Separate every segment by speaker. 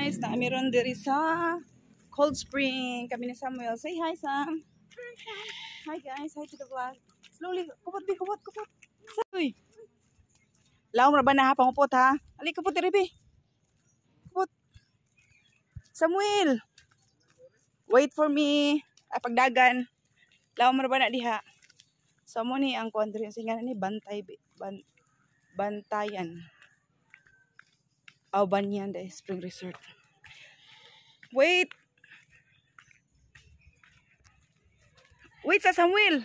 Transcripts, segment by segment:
Speaker 1: guys, na meron diri sa Cold Spring. Kami ni Samuel. Say hi, Sam. Hi guys, hi to the vlog. Slowly, kupot. Uy. Laong ra ba na ha, pangupot ha? Ali, kupot diri bi. Kupot. Samuel. Wait for me. Ay, pagdagan. Laong ra ba na diha? So mo ni ang kuan diri singa ni Bantayan. Banyan the Spring Resort. Wait sa Samuel.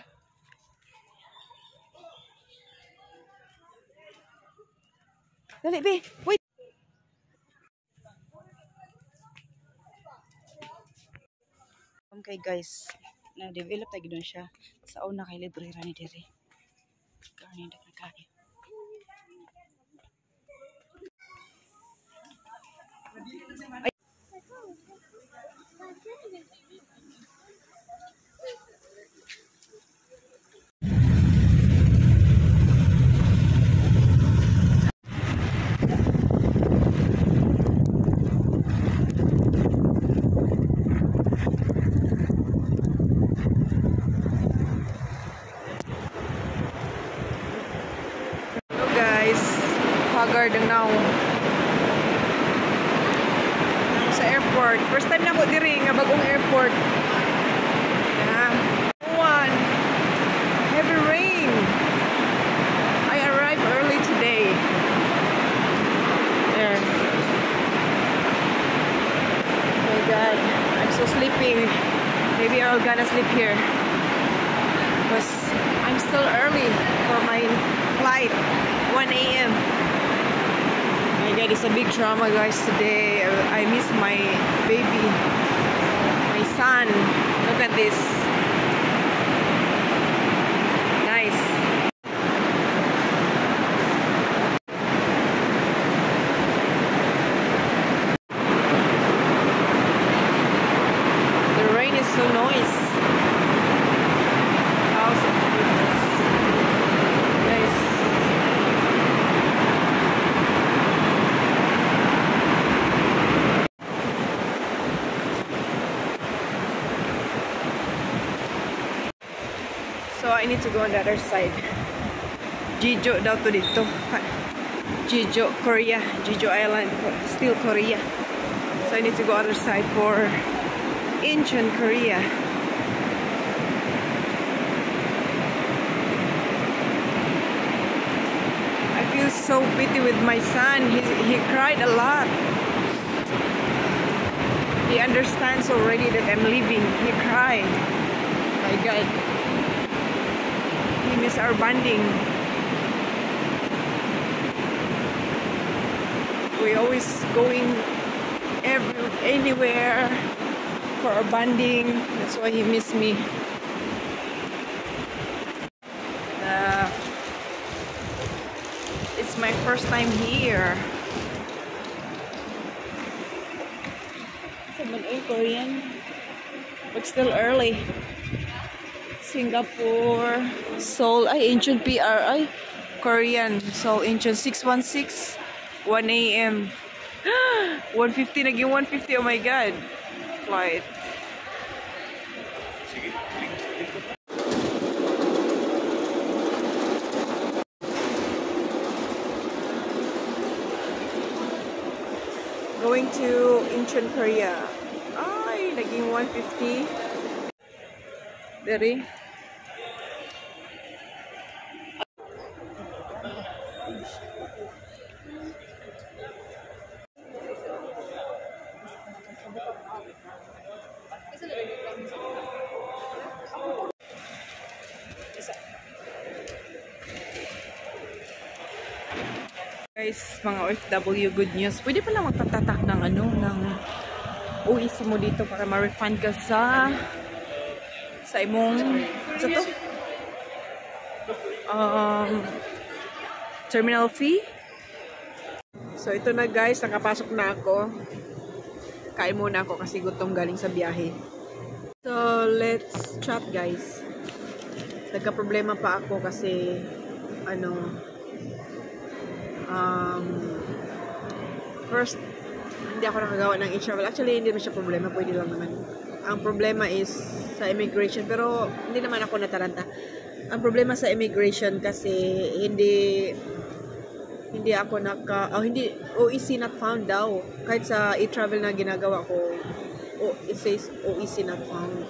Speaker 1: Dali be, wait. Okay guys, na-develop tayo doon siya. Sa una kay librera ni diri. Karni dak nakain. Garden now sa airport. First time na ko diri nga bagong airport. One heavy rain. I arrived early today. There. Oh my God, I'm so sleepy. Maybe I'll gonna sleep here because I'm still early for my flight. 1 a.m. My God, it's a big drama guys today. I miss my baby, my son. Look at this. Nice. The rain is so nice. House of goodness. Nice. So I need to go on the other side. Jeju daw to dito. Jeju, Korea. Jeju Island, still Korea. So I need to go other side for Incheon, Korea. I feel so pity with my son. He cried a lot. He understands already that I'm leaving. He cried. My God. We miss our bonding. We always going anywhere for our bonding. That's why he missed me. It's my first time here. Someone in Korean, but still early. Singapore, Seoul, Incheon PRI, Korean, Seoul, Incheon 616, 1 a.m. 150 naging 150, oh my God, flight. Going to Incheon, Korea. Ay, naging 150. Dari. Guys, mga OFW, good news. Pwede pala magpatatak ng ng UEC mo dito para ma-refund ka sa imong terminal fee. So ito na guys, nakapasok na ako. Kain muna ako kasi gutom galing sa biyahe. So let's chat guys. Nagka-problema pa ako kasi first hindi ako nakagawa ng e-travel. Actually, hindi naman siya problema. Pwede lang naman. Ang problema is sa immigration. Pero hindi naman ako nataranta. Ang problema sa immigration kasi hindi ako hindi OEC not found daw. Kahit sa e-travel na ginagawa ko, it says OEC not found.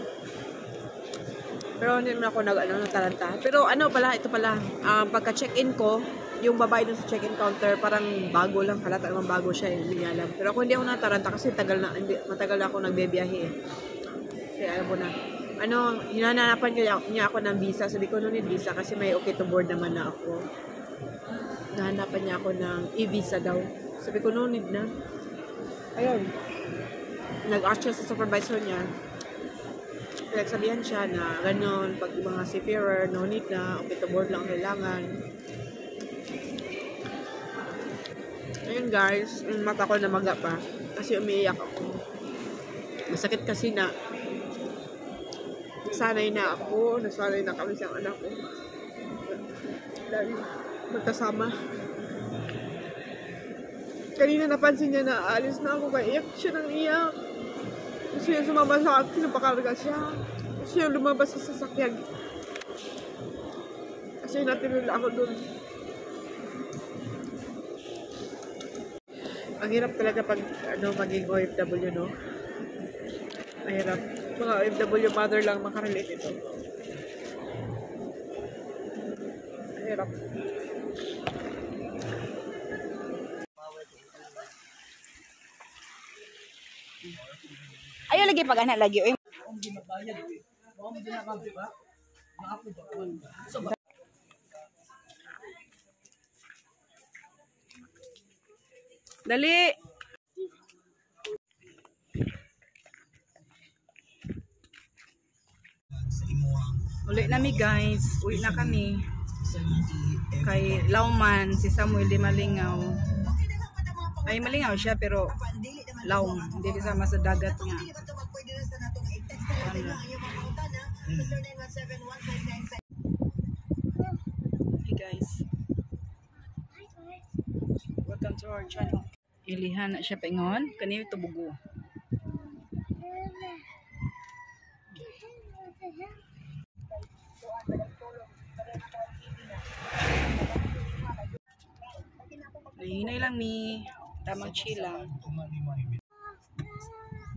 Speaker 1: Pero hindi naman ako nataranta. Pero ito pala, pagka-check-in ko, yung babae dun sa check-in counter, parang bago lang, halata naman bago siya, hindi niya alam. Pero ako hindi ako nataranta kasi matagal na ako nagbebiyahe eh. Kaya alam mo na. Hinahanapan niya ako ng visa. Sabi ko, no need visa kasi may okay to board naman na ako. Nahanapan niya ako ng e-visa daw. Sabi ko, no need na. Ayun. Nag-ask siya sa supervisor niya. Nagsabihan siya na gano'n, pag mga seafarer, no need na, okay to board lang kailangan. Ayun guys, yung mata ko namaga pa kasi umiiyak ako. Masakit kasi na nasanay na kami sa anak ko. Dahil magkasama. Kanina napansin niya na alis na ako, kaya iyak siya ng iyak. Gusto niya sumama sa akin, napakarga siya. Gusto niya lumabas sa sasakyan. Kasi natinul ako dun. Ang hirap talaga pag maging OFW, no? Mahirap. Mga OFW mother lang makarelate ito. Mahirap.
Speaker 2: Ayo lagi pag anak lagi.
Speaker 1: Dali!
Speaker 2: Uli na mi guys. Uwi na kami. Kay Lauman, si Samuel di malingaw. Ay malingaw siya pero Laum, hindi kasama sa dagat nga. Hey guys. Welcome to our channel. Ilihan na siya paingon. Kanina tubugo. Hinay lang ni tamang chill lang.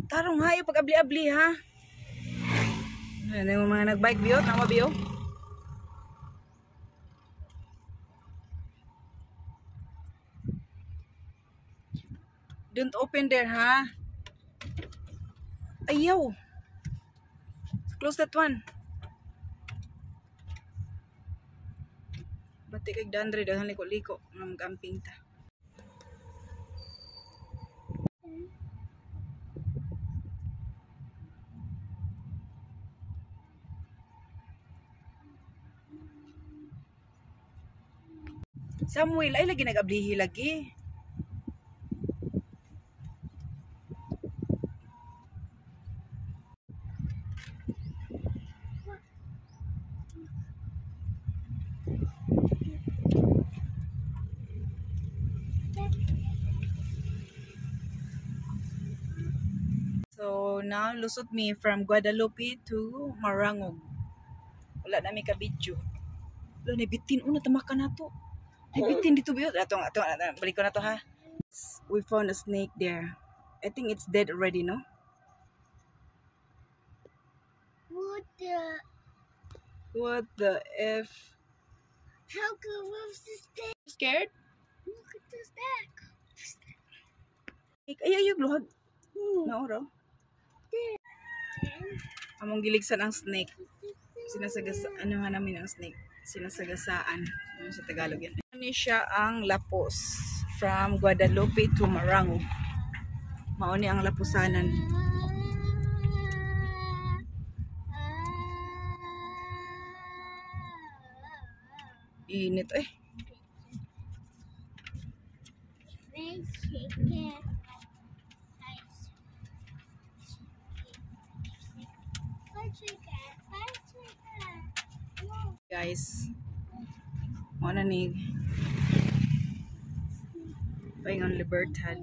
Speaker 2: Tarong ha, yung pag-abli-abli ha. Ano yung mga nag-bike biyo? Tama biyo? Don't open there ha. Ayaw. Close that one. Bati kay Dandre dahil liko-liko ng camping ta. Samuel, ay lagi nag-ablihi lagi. So now lusot me from Guadalupe to Marangog. Wala na mi ka video. Wala na bitin una tamaka na to. Ay bitin dito biyo. Ato balik ko na to ha. We found a snake there. I think it's dead already, no? What the F?
Speaker 3: How come what's the snake?
Speaker 2: Scared?
Speaker 3: Look at the snake.
Speaker 2: Ay luhag. Naoro. Among giligsan ang snake. Ano namin ang snake? Sinasagasaan. Ano sa Tagalog yan? Ano siya ang lapos from Guadalupe to Marangog. Mauni ang lapusanan. Init eh. Guys, mana nih Paingon Libertad.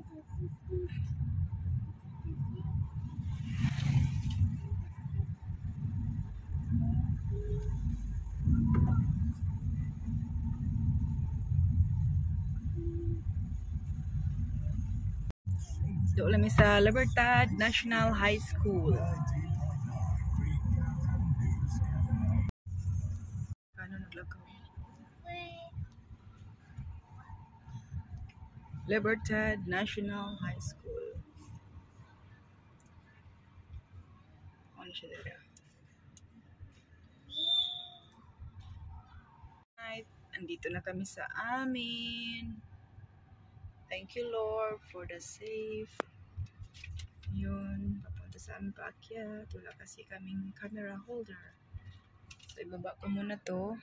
Speaker 2: Doon kami sa Libertad National High School. Paano naglakaw? Libertad National High School. Ano siya dito? Andito na kami sa amin. Thank you, Lord, for the safe. Yun, papunta sa aming paakyat. Wala kasi kaming camera holder. So, ibaba ko muna to.